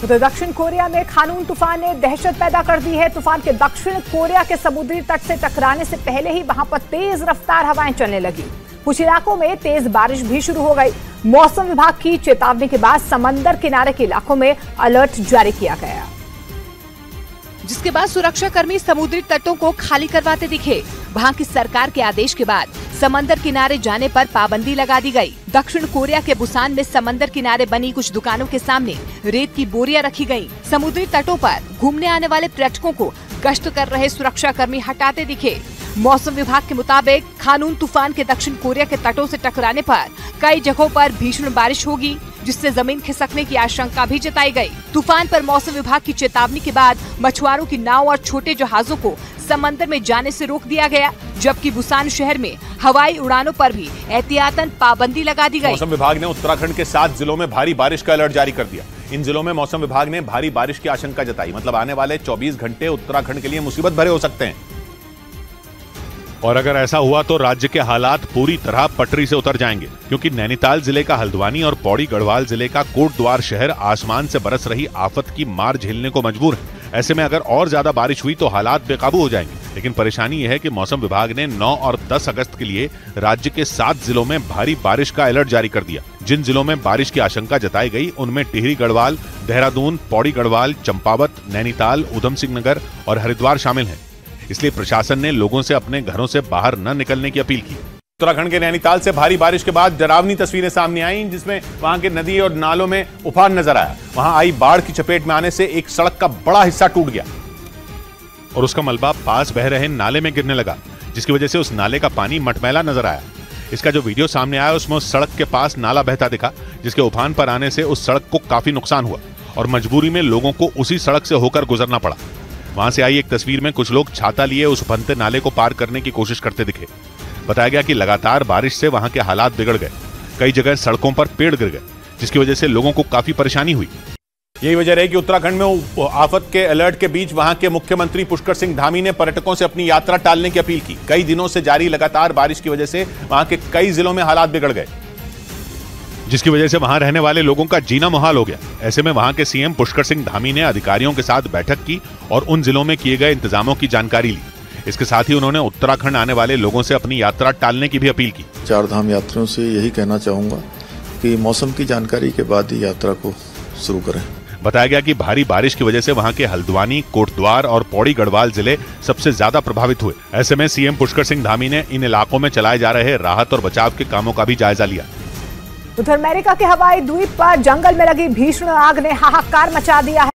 तो दक्षिण कोरिया में खानून तूफान ने दहशत पैदा कर दी है। तूफान के दक्षिण कोरिया के समुद्री तट से टकराने से पहले ही वहां पर तेज रफ्तार हवाएं चलने लगी। कुछ इलाकों में तेज बारिश भी शुरू हो गई। मौसम विभाग की चेतावनी के बाद समंदर किनारे के इलाकों में अलर्ट जारी किया गया, जिसके बाद सुरक्षाकर्मी समुद्री तटों को खाली करवाते दिखे। वहां की सरकार के आदेश के बाद समंदर किनारे जाने पर पाबंदी लगा दी गई। दक्षिण कोरिया के बुसान में समंदर किनारे बनी कुछ दुकानों के सामने रेत की बोरियां रखी गयी। समुद्री तटों पर घूमने आने वाले पर्यटकों को गश्त कर रहे सुरक्षाकर्मी हटाते दिखे। मौसम विभाग के मुताबिक खानून तूफान के दक्षिण कोरिया के तटों से टकराने पर कई जगहों पर भीषण बारिश होगी, जिससे जमीन खिसकने की आशंका भी जताई गई। तूफान पर मौसम विभाग की चेतावनी के बाद मछुआरों की नाव और छोटे जहाजों को समंदर में जाने से रोक दिया गया, जबकि बुसान शहर में हवाई उड़ानों पर भी एहतियातन पाबंदी लगा दी गई। मौसम विभाग ने उत्तराखंड के 7 जिलों में भारी बारिश का अलर्ट जारी कर दिया। इन जिलों में मौसम विभाग ने भारी बारिश की आशंका जताई। मतलब आने वाले 24 घंटे उत्तराखंड के लिए मुसीबत भरे हो सकते हैं। और अगर ऐसा हुआ तो राज्य के हालात पूरी तरह पटरी से उतर जाएंगे, क्योंकि नैनीताल जिले का हल्द्वानी और पौड़ी गढ़वाल जिले का कोटद्वार शहर आसमान से बरस रही आफत की मार झेलने को मजबूर है। ऐसे में अगर और ज्यादा बारिश हुई तो हालात बेकाबू हो जाएंगे। लेकिन परेशानी यह है कि मौसम विभाग ने 9 और 10 अगस्त के लिए राज्य के 7 जिलों में भारी बारिश का अलर्ट जारी कर दिया। जिन जिलों में बारिश की आशंका जताई गई उनमें टिहरी गढ़वाल, देहरादून, पौड़ी गढ़वाल, चंपावत, नैनीताल, उधम सिंह नगर और हरिद्वार शामिल हैं। इसलिए प्रशासन ने लोगों से अपने घरों से बाहर न निकलने की अपील की। उत्तराखंड के नैनीताल से भारी बारिश के बाद डरावनी तस्वीरें सामने आईं, जिसमें वहां के नदी और नालों में उफान नजर आया। वहां आई बाढ़ की चपेट में आने से एक सड़क का बड़ा हिस्सा टूट गया और उसका मलबा पास बह रहे नाले में गिरने लगा, जिसकी वजह से उस नाले का पानी मटमैला नजर आया। इसका जो वीडियो सामने आया उसमें उस सड़क के पास नाला बहता दिखा, जिसके उफान पर आने से उस सड़क को काफी नुकसान हुआ और मजबूरी में लोगों को उसी सड़क से होकर गुजरना पड़ा। वहां से आई एक तस्वीर में कुछ लोग छाता लिए उस उफनते नाले को पार करने की कोशिश करते दिखे। बताया गया कि लगातार बारिश से वहां के हालात बिगड़ गए। कई जगह सड़कों पर पेड़ गिर गए, जिसकी वजह से लोगों को काफी परेशानी हुई। यही वजह रही कि उत्तराखंड में आफत के अलर्ट के बीच वहां के मुख्यमंत्री पुष्कर सिंह धामी ने पर्यटकों से अपनी यात्रा टालने की अपील की। कई दिनों से जारी लगातार बारिश की वजह से वहां के कई जिलों में हालात बिगड़ गए, जिसकी वजह से वहां रहने वाले लोगों का जीना मुहाल हो गया। ऐसे में वहां के सीएम पुष्कर सिंह धामी ने अधिकारियों के साथ बैठक की और उन जिलों में किए गए इंतजामों की जानकारी ली। इसके साथ ही उन्होंने उत्तराखंड आने वाले लोगों से अपनी यात्रा टालने की भी अपील की। 4 धाम यात्रियों से यही कहना चाहूंगा कि मौसम की जानकारी के बाद ही यात्रा को शुरू करें। बताया गया कि भारी बारिश की वजह से वहां के हल्द्वानी, कोटद्वार और पौड़ी गढ़वाल जिले सबसे ज्यादा प्रभावित हुए। ऐसे में सीएम पुष्कर सिंह धामी ने इन इलाकों में चलाए जा रहे राहत और बचाव के कामों का भी जायजा लिया। उधर अमेरिका के हवाई द्वीप पर जंगल में लगी भीषण आग ने हाहाकार मचा दिया है।